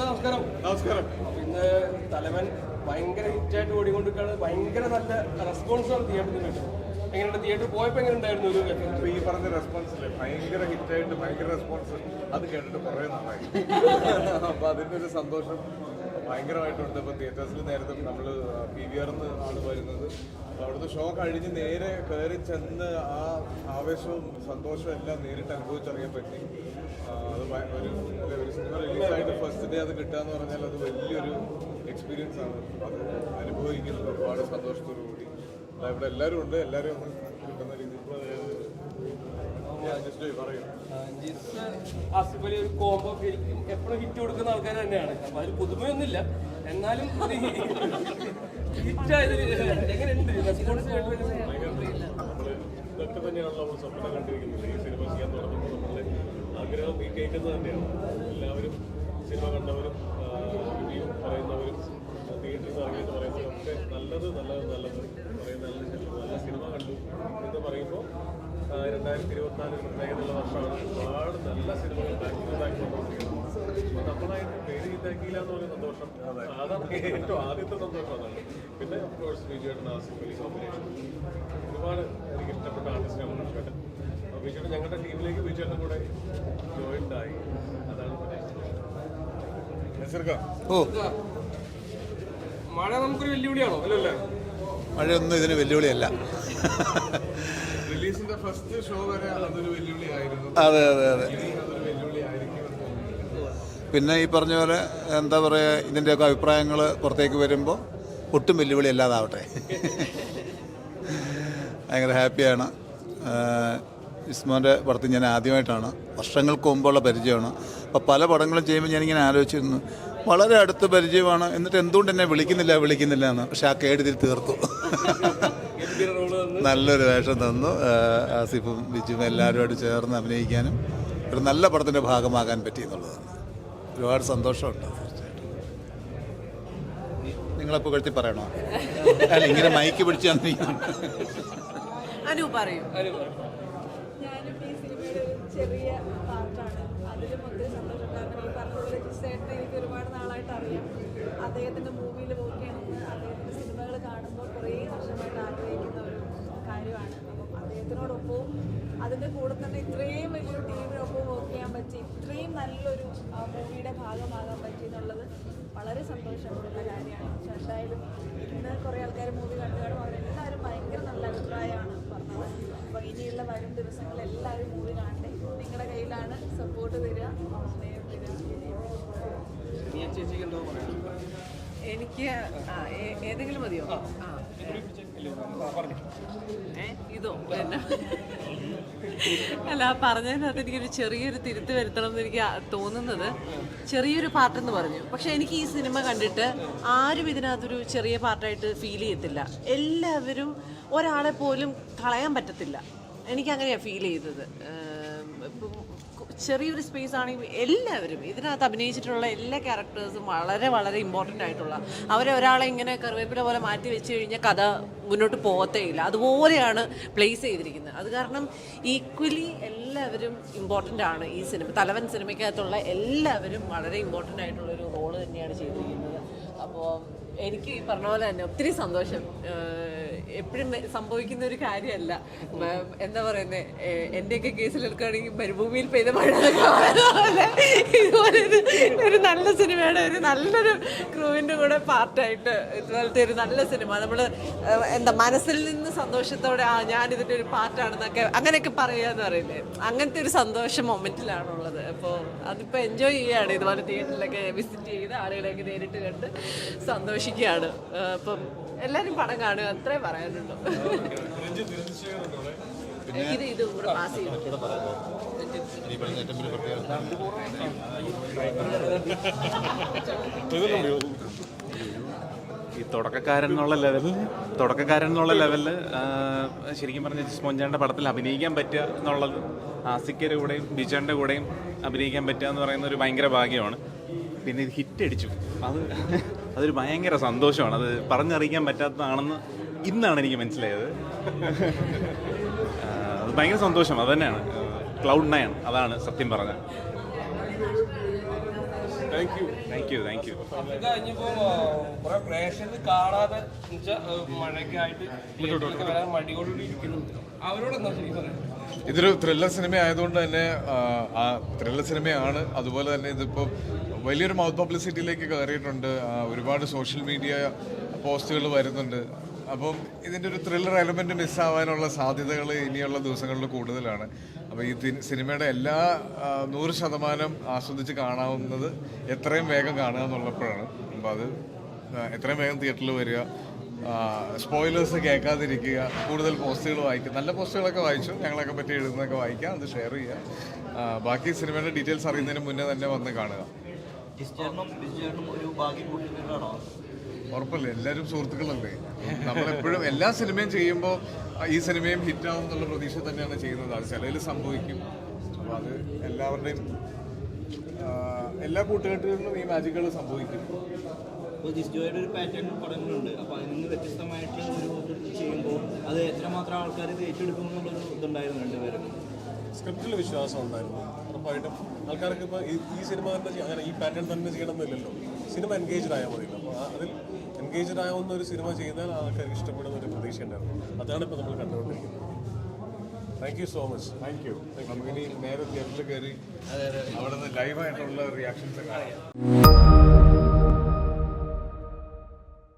നമസ്കാരം. നമസ്കാരം. ഇന്ന് തലവൻ ഭയങ്കര ഹിറ്റായിട്ട് ഓടിക്കൊണ്ടിരിക്കുകയാണ്. ഭയങ്കര നല്ല റെസ്പോൺസാണ് തിയേറ്ററിൽ നിന്ന്. എങ്ങനെയുണ്ട് തിയേറ്ററിൽ പോയപ്പോൾ എങ്ങനെയുണ്ടായിരുന്നു? ഒരു ഈ പറഞ്ഞ റെസ്പോൺസില്ലേ, ഭയങ്കര ഹിറ്റായിട്ട് ഭയങ്കര റെസ്പോൺസ്, അത് കേട്ടിട്ട് കുറേ നന്നായി. അപ്പോൾ അതിൻ്റെ ഒരു സന്തോഷം ഭയങ്കരമായിട്ടുണ്ട്. ഇപ്പോൾ തിയേറ്റേഴ്സിൽ നേരത്തെ നമ്മൾ PVR ആണ് വരുന്നത്. അപ്പോൾ അവിടുത്തെ ഷോ കഴിഞ്ഞ് നേരെ കയറി ചെന്ന് ആ ആവേശവും സന്തോഷവും എല്ലാം നേരിട്ട് അനുഭവിച്ചറിയാൻ പറ്റി. അത് ഒരു സിനിമ റിലീസായിട്ട് ഫസ്റ്റ് ഡേ അത് കിട്ടുക എന്ന് പറഞ്ഞാൽ അത് വലിയൊരു എക്സ്പീരിയൻസ് ആണ്. അത് അനുഭവിക്കുന്നത് ഒരുപാട് സന്തോഷത്തോടു കൂടി. ഇവിടെ എല്ലാവരും ഉണ്ട്, എല്ലാവരും ഒന്ന് കിട്ടുന്ന രീതിയിൽ ആസിഫ് അലി ഒരു കോംബോ ശരിക്കും എപ്പോഴും ഹിറ്റ് കൊടുക്കുന്ന ആൾക്കാർ തന്നെയാണ്. അപ്പൊ അതിൽ പുതുമയൊന്നുമില്ല, എന്നാലും ഹിറ്റായത് എങ്ങനെയുണ്ട് റെസ്പോൺസ്? ഇതൊക്കെ തന്നെയാണല്ലോ നമ്മൾ സ്വപ്നം കണ്ടിരിക്കുന്നത്. ഈ സിനിമ ചെയ്യാൻ തുടങ്ങുമ്പോൾ നമ്മളുടെ ആഗ്രഹം ഈ കേൾക്കുന്നത് തന്നെയാണ്. എല്ലാവരും സിനിമ കണ്ടവരും റിവ്യൂ പറയുന്നവരും തിയേറ്ററിൽ നിന്ന് ഇറങ്ങിയെന്ന് പറയുന്നവരും ഒക്കെ നല്ലത് പറയുന്ന നല്ല സിനിമ കണ്ടു എന്ന് പറയുമ്പോൾ 2024 പ്രത്യേകതയുള്ള വർഷമാണ്. ഒരുപാട് നല്ല സിനിമകൾ ബാക്കി അപ്പോൾ നമ്മളായിട്ട് പേര് ഇതാക്കിയില്ല എന്ന് പറയുന്ന സന്തോഷം, അതാണ് ഏറ്റവും ആദ്യത്തെ സന്തോഷം. അതാണ്. പിന്നെ ഓഫ്കോഴ്സ് വിജയേട്ടൻ ആസിഫ് അലി കോമ്പിനേഷൻ ഒരുപാട് എനിക്ക് ഇഷ്ടപ്പെട്ട ആർട്ടിസ്റ്റാണ് വിജയേട്ടൻ. വിജയേട്ടൻ ഞങ്ങളുടെ ടീമിലേക്ക് വിജയേട്ടൻ കൂടെ ജോയിൻഡ് ആയി. അതാണ് മഴ നമുക്കൊരു വെല്ലുവിളിയാണോ? അല്ലല്ലേ, മഴയൊന്നും ഇതിന് വെല്ലുവിളിയല്ല. റിലീസിന്റെ ഫസ്റ്റ് ഷോ വരെ അതൊരു വെല്ലുവിളിയായിരുന്നു. അതെ അതെ അതെ. അതൊരു വെല്ലുവിളിയായിരിക്കും. പിന്നെ ഈ പറഞ്ഞ പോലെ എന്താ പറയുക, ഇതിൻ്റെയൊക്കെ അഭിപ്രായങ്ങൾ പുറത്തേക്ക് വരുമ്പോൾ ഒട്ടും വെല്ലുവിളി അല്ലാതാവട്ടെ. ഭയങ്കര ഹാപ്പിയാണ്. ഇസ്മോൻ്റെ പടത്തിൽ ഞാൻ ആദ്യമായിട്ടാണ്, വർഷങ്ങൾക്ക് മുമ്പുള്ള പരിചയമാണ്. അപ്പോൾ പല പടങ്ങളും ചെയ്യുമ്പോൾ ഞാനിങ്ങനെ ആലോചിച്ചിരുന്നു, വളരെ അടുത്ത പരിചയമാണ്, എന്നിട്ട് എന്തുകൊണ്ട് എന്നെ വിളിക്കുന്നില്ല എന്ന്. പക്ഷെ ആ കേടിതിൽ തീർത്തു. നല്ലൊരു വേഷം തന്നു. ആസിഫും ബിജുവും എല്ലാവരുമായിട്ട് ചേർന്ന് അഭിനയിക്കാനും ഒരു നല്ല പടത്തിൻ്റെ ഭാഗമാകാൻ പറ്റി എന്നുള്ളതാണ്. ഒരുപാട് സന്തോഷമുണ്ട്. തീർച്ചയായിട്ടും നിങ്ങളെപ്പോൾ കഴുത്തി പറയണോ? അല്ല, ഇങ്ങനെ മൈക്ക് പിടിച്ചാണ്. ഞാനും ഈ സിനിമയുടെ ഒരു ചെറിയ പാർട്ടാണ്. അതിലും ഒത്തിരി സന്തോഷം. കാരണം ഈ പറഞ്ഞ ജിസേട്ടനെ എനിക്ക് ഒരുപാട് നാളായിട്ട് അറിയാം. അദ്ദേഹത്തിൻ്റെ മൂവിയിൽ വർക്ക് ചെയ്യണമെന്ന്, അദ്ദേഹത്തിൻ്റെ സിനിമകൾ കാണുമ്പോൾ കുറേ വർഷമായിട്ട് ആഗ്രഹിക്കുന്ന ഒരു കാര്യമാണ്. അപ്പം അദ്ദേഹത്തിനോടൊപ്പവും അതിൻ്റെ കൂടെ തന്നെ ഇത്രയും വലിയൊരു ടീമിനൊപ്പം വർക്ക് ചെയ്യാൻ പറ്റി, ഇത്രയും നല്ലൊരു മൂവിയുടെ ഭാഗമാകാൻ പറ്റി എന്നുള്ളത് വളരെ സന്തോഷമുള്ള കാര്യമാണ്. പക്ഷേ എന്തായാലും ഇന്ന് കുറേ ആൾക്കാർ മൂവി കണ്ടു കാണും, അവരെല്ലാവരും ഭയങ്കര നല്ല അഭിപ്രായമാണ് പറഞ്ഞത്. അപ്പോൾ ഇനിയുള്ള വരും ദിവസങ്ങളിൽ എല്ലാവരും മൂവി കാണട്ടെ. നിങ്ങളുടെ കയ്യിലാണ്, സപ്പോർട്ട് തരിക, സ്നേഹം തരിക. എനിക്ക് ഏതെങ്കിലും മതിയോ? ഇതോ പിന്നെ അല്ല, പറഞ്ഞതിനകത്ത് എനിക്കൊരു ചെറിയൊരു തിരുത്ത് വരുത്തണം എന്ന് എനിക്ക് തോന്നുന്നത്. ചെറിയൊരു പാർട്ടെന്ന് പറഞ്ഞു, പക്ഷെ എനിക്ക് ഈ സിനിമ കണ്ടിട്ട് ആരും ഇതിനകത്തൊരു ചെറിയ പാർട്ടായിട്ട് ഫീൽ ചെയ്യത്തില്ല. എല്ലാവരും ഒരാളെ പോലും കളയാൻ പറ്റത്തില്ല. എനിക്കങ്ങനെയാണ് ഫീൽ ചെയ്തത്. ചെറിയൊരു സ്പേസ് ആണെങ്കിൽ എല്ലാവരും ഇതിനകത്ത് അഭിനയിച്ചിട്ടുള്ള എല്ലാ ക്യാരക്ടേഴ്സും വളരെ വളരെ ഇമ്പോർട്ടൻ്റ് ആയിട്ടുള്ള, അവരെ ഒരാളെ ഇങ്ങനെ കറിവേപ്പില പോലെ മാറ്റി വെച്ച് കഴിഞ്ഞാൽ കഥ മുന്നോട്ട് പോകത്തേ ഇല്ല. അതുപോലെയാണ് പ്ലേസ് ചെയ്തിരിക്കുന്നത്. അത് കാരണം ഈക്വലി എല്ലാവരും ഇമ്പോർട്ടൻ്റ് ആണ് ഈ സിനിമ. തലവൻ സിനിമയ്ക്കകത്തുള്ള എല്ലാവരും വളരെ ഇമ്പോർട്ടൻ്റ് ആയിട്ടുള്ളൊരു റോള് തന്നെയാണ് ചെയ്തിരിക്കുന്നത്. അപ്പോൾ എനിക്ക് ഈ പറഞ്ഞ പോലെ തന്നെ ഒത്തിരി സന്തോഷം. എപ്പോഴും സംഭവിക്കുന്ന ഒരു കാര്യമല്ല. എന്താ പറയുന്നത്, എൻ്റെയൊക്കെ കേസിലെടുക്കുകയാണെങ്കിൽ മരുഭൂമിയിൽ പെയ്ത മഴ ഇതുപോലെ ഒരു നല്ല സിനിമയുടെ ഒരു നല്ലൊരു ക്രൂവിൻ്റെ കൂടെ പാർട്ടായിട്ട് ഇതുപോലത്തെ ഒരു നല്ല സിനിമ നമ്മൾ എന്താ മനസ്സിൽ നിന്ന് സന്തോഷത്തോടെ ഞാനിതിൻ്റെ ഒരു പാർട്ടാണെന്നൊക്കെ അങ്ങനെയൊക്കെ പറയുകയെന്ന് പറയുന്നത്, അങ്ങനത്തെ ഒരു സന്തോഷ മൊമെൻറ്റിലാണുള്ളത്. അപ്പോൾ അതിപ്പോൾ എൻജോയ് ചെയ്യുകയാണ്. ഇതുപോലെ തിയേറ്ററിലൊക്കെ വിസിറ്റ് ചെയ്ത് ആളുകളെയൊക്കെ നേരിട്ട് കണ്ട് സന്തോഷിക്കുകയാണ്. അപ്പം എല്ലാവരും പടം കാണുക, അത്രേ പറയാനുള്ളൂ. ഇത് കൂടെ പാസ് ചെയ്തു. ഈ തുടക്കക്കാരൻ എന്നുള്ള ലെവലിൽ ശരിക്കും പറഞ്ഞ ജിസ്മോൻചാൻ്റെ പടത്തിൽ അഭിനയിക്കാൻ പറ്റുക എന്നുള്ളത്, ആസിക്കയുടെ കൂടെയും ബിജാൻ്റെ കൂടെയും അഭിനയിക്കാൻ പറ്റുക എന്ന് പറയുന്ന ഒരു ഭയങ്കര ഭാഗ്യമാണ്. പിന്നെ ഇത് ഹിറ്റ് അടിച്ചു, അതൊരു ഭയങ്കര സന്തോഷമാണ്. അത് പറഞ്ഞറിയിക്കാൻ പറ്റാത്തതാണെന്ന് ഇന്നാണ് എനിക്ക് മനസ്സിലായത്. അത് ഭയങ്കര സന്തോഷം. അത് തന്നെയാണ്, ക്ലൗഡ് 9 അതാണ് സത്യം പറഞ്ഞാൽ. Thank you. താങ്ക് യു ഇത് കഴിഞ്ഞപ്പോ കുറെ പ്രേക്ഷകർ കാണാതെ മഴയൊക്കെ ആയിട്ട് തിയേറ്ററിലേക്ക് വരാൻ മടിയോടുകൂടി ഇരിക്കുന്നുണ്ട്. അവരോട് എന്താ ശരി പറയാം? ഇതൊരു ത്രില്ലർ സിനിമ ആയതുകൊണ്ട് തന്നെ ആ ത്രില്ലർ സിനിമയാണ്. അതുപോലെ തന്നെ ഇതിപ്പോൾ വലിയൊരു മൗത്ത് പബ്ലിസിറ്റിയിലേക്ക് കയറിയിട്ടുണ്ട്. ഒരുപാട് സോഷ്യൽ മീഡിയ പോസ്റ്റുകൾ വരുന്നുണ്ട്. അപ്പം ഇതിൻ്റെ ഒരു ത്രില്ലർ എലമെൻറ്റ് മിസ്സാവാനുള്ള സാധ്യതകൾ ഇനിയുള്ള ദിവസങ്ങളിൽ കൂടുതലാണ്. അപ്പോൾ ഈ സിനിമയുടെ എല്ലാ 100% ആസ്വദിച്ച് കാണാവുന്നത് എത്രയും വേഗം കാണുക എന്നുള്ളപ്പോഴാണ്. അപ്പോൾ അത് എത്രയും വേഗം തിയേറ്ററിൽ വരിക, സ്പോയിലേഴ്സ് കേൾക്കാതിരിക്കുക, കൂടുതൽ പോസ്റ്റുകൾ വായിക്കുക. നല്ല പോസ്റ്റുകളൊക്കെ വായിച്ചു, ഞങ്ങളൊക്കെ പറ്റി എഴുതുന്നതൊക്കെ വായിക്കുക, അത് ഷെയർ ചെയ്യുക. ബാക്കി സിനിമയുടെ ഡീറ്റെയിൽസ് അറിയുന്നതിന് മുന്നേ തന്നെ വന്ന് കാണുക. ഉറപ്പല്ലേ, എല്ലാവരും സുഹൃത്തുക്കളല്ലേ. നമ്മളെപ്പോഴും എല്ലാ സിനിമയും ചെയ്യുമ്പോൾ ഈ സിനിമയും ഹിറ്റാവും എന്നുള്ള പ്രതീക്ഷ തന്നെയാണ് ചെയ്യുന്നത്. അത് ചിലതിൽ സംഭവിക്കും. അപ്പോൾ അത് എല്ലാവരുടെയും എല്ലാ കൂട്ടുകെട്ടുകളിലും ഈ മാജിക്കുകൾ സംഭവിക്കും. അപ്പോൾ ജിസ്ജോയുടെ ഒരു പാറ്റേൺ പടങ്ങളുണ്ട്. അപ്പോൾ അതിൽ നിന്ന് വ്യത്യസ്തമായിട്ട് ഒരു ചെയ്യുമ്പോൾ അത് എത്രമാത്രം ആൾക്കാർ ഏറ്റെടുക്കുമെന്നുള്ളൊരു ഇതുണ്ടായിരുന്നു രണ്ടുപേരും. സ്ക്രിപ്റ്റിൽ വിശ്വാസം ഉണ്ടായിരുന്നു. ഉറപ്പായിട്ടും ആൾക്കാർക്ക് ഇപ്പോൾ ഈ സിനിമ തന്നെ അങ്ങനെ ഈ പാറ്റേൺ തന്നെ ചെയ്യണമെന്നില്ലല്ലോ. സിനിമ എൻഗേജ്ഡ് ആയാൽ മതിയല്ലോ. അപ്പോൾ അതിൽ എൻഗേജ്ഡ് ആവുന്ന ഒരു സിനിമ ചെയ്താൽ ആൾക്കാർക്ക് ഇഷ്ടപ്പെടുന്ന ഒരു പ്രതീക്ഷ ഉണ്ടായിരുന്നു. അതാണ് ഇപ്പോൾ നമ്മൾ കണ്ടുകൊണ്ടിരിക്കുന്നത്. Thank you so much. Thank you. നമുക്കിനി നേരെ തിയേറ്ററിൽ കയറി അവിടെ നിന്ന് ലൈവായിട്ടുള്ള റിയാക്ഷൻസ് കാണാം.